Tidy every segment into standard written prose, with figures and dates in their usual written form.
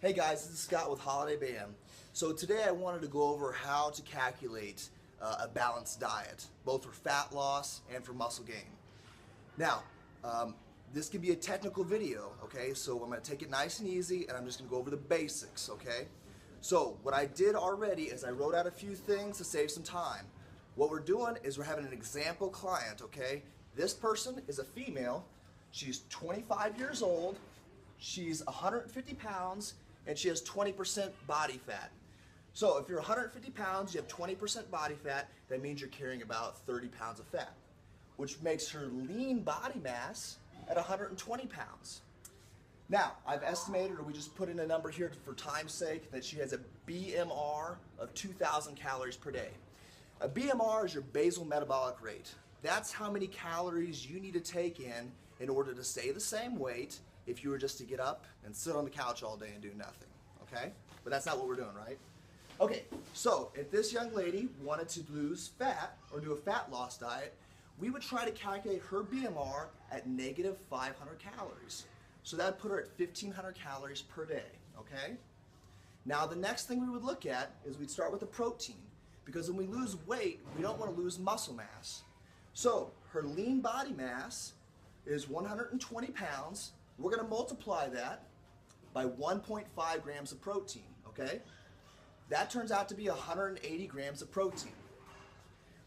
Hey guys, this is Scott with Holiday Bam. So today I wanted to go over how to calculate a balanced diet, both for fat loss and for muscle gain. Now, this can be a technical video, okay? So I'm going to take it nice and easy and I'm just going to go over the basics, okay? So what I did already is I wrote out a few things to save some time. What we're doing is we're having an example client, okay? This person is a female. She's 25 years old. She's 150 pounds and she has 20% body fat. So if you're 150 pounds, you have 20% body fat, that means you're carrying about 30 pounds of fat, which makes her lean body mass at 120 pounds. Now, I've estimated, or we just put in a number here for time's sake, that she has a BMR of 2,000 calories per day. A BMR is your basal metabolic rate. That's how many calories you need to take in order to stay the same weight if you were just to get up and sit on the couch all day and do nothing, okay? But that's not what we're doing, right? Okay, so if this young lady wanted to lose fat or do a fat loss diet, we would try to calculate her BMR at negative 500 calories. So that would put her at 1,500 calories per day, okay? Now the next thing we would look at is we'd start with the protein, because when we lose weight, we don't want to lose muscle mass. So her lean body mass is 120 pounds. We're going to multiply that by 1.5 grams of protein, okay? That turns out to be 180 grams of protein.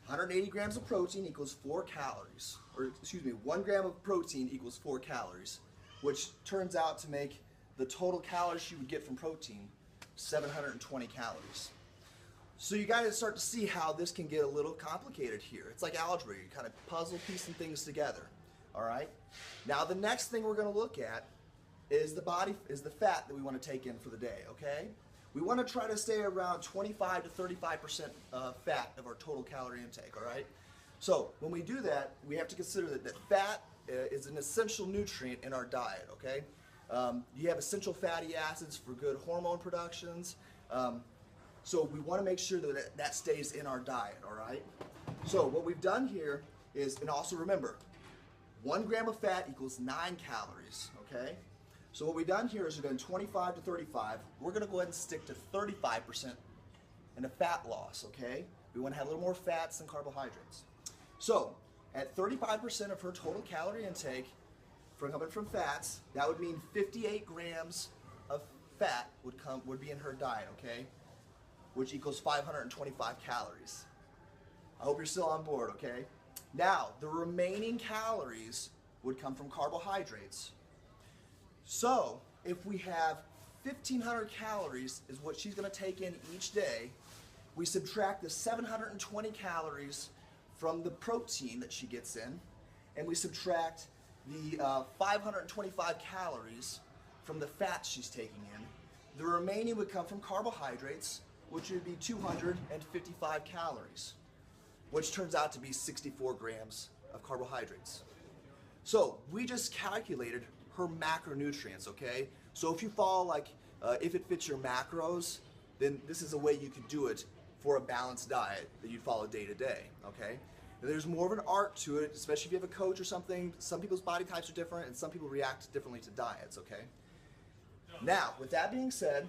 180 grams of protein equals 4 calories, or excuse me, 1 gram of protein equals 4 calories, which turns out to make the total calories you would get from protein 720 calories. So you guys start to see how this can get a little complicated here. It's like algebra, you kind of puzzle piecing things together. All right. Now the next thing we're going to look at is the fat that we want to take in for the day. Okay. We want to try to stay around 25 to 35% fat of our total calorie intake. All right. So when we do that, we have to consider that fat is an essential nutrient in our diet. Okay. You have essential fatty acids for good hormone productions. So we want to make sure that that stays in our diet. All right. So what we've done here is, and also remember, 1 gram of fat equals 9 calories, okay? So what we've done here is we've done 25 to 35. We're going to go ahead and stick to 35% in a fat loss, okay? We want to have a little more fats than carbohydrates. So at 35% of her total calorie intake coming from fats, that would mean 58 grams of fat would be in her diet, okay? Which equals 525 calories. I hope you're still on board, okay? Now, the remaining calories would come from carbohydrates. So, if we have 1,500 calories is what she's going to take in each day, we subtract the 720 calories from the protein that she gets in, and we subtract the 525 calories from the fat she's taking in. The remaining would come from carbohydrates, which would be 255 calories. Which turns out to be 64 grams of carbohydrates. So we just calculated her macronutrients, okay? So if you follow if it fits your macros, then this is a way you could do it for a balanced diet that you'd follow day to day, okay? Now, there's more of an art to it, especially if you have a coach or something. Some people's body types are different and some people react differently to diets, okay? Now, with that being said,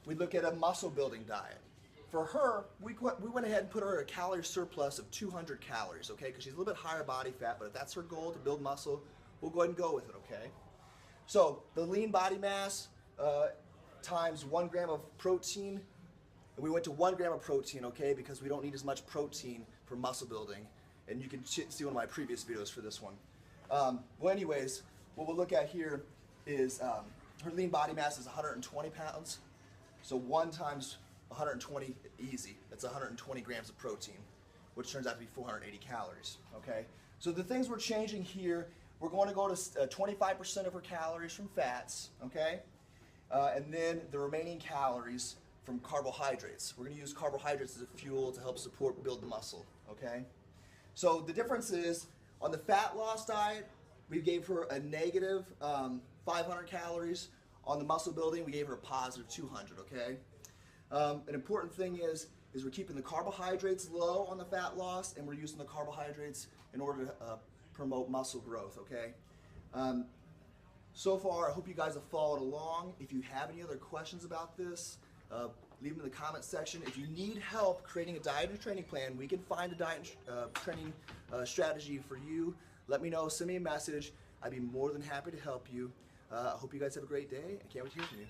we look at a muscle building diet. For her, we went ahead and put her at a calorie surplus of 200 calories, okay? Because she's a little bit higher body fat, but if that's her goal to build muscle, we'll go ahead and go with it, okay? So the lean body mass times 1 gram of protein, and we went to 1 gram of protein, okay? Because we don't need as much protein for muscle building, and you can see one of my previous videos for this one. Well, anyways, what we'll look at here is her lean body mass is 120 pounds, so 1 times 120 easy. That's 120 grams of protein, which turns out to be 480 calories, okay? So the things we're changing here, we're going to go to 25% of her calories from fats, okay? And then the remaining calories from carbohydrates. We're going to use carbohydrates as a fuel to help support build the muscle, okay? So the difference is, on the fat loss diet, we gave her a negative 500 calories. On the muscle building, we gave her a positive 200, okay? An important thing is we're keeping the carbohydrates low on the fat loss, and we're using the carbohydrates in order to promote muscle growth, okay? So far, I hope you guys have followed along. If you have any other questions about this, leave them in the comment section. If you need help creating a diet and training plan, we can find a diet and training strategy for you. Let me know, send me a message. I'd be more than happy to help you. I hope you guys have a great day. I can't wait to hear from you.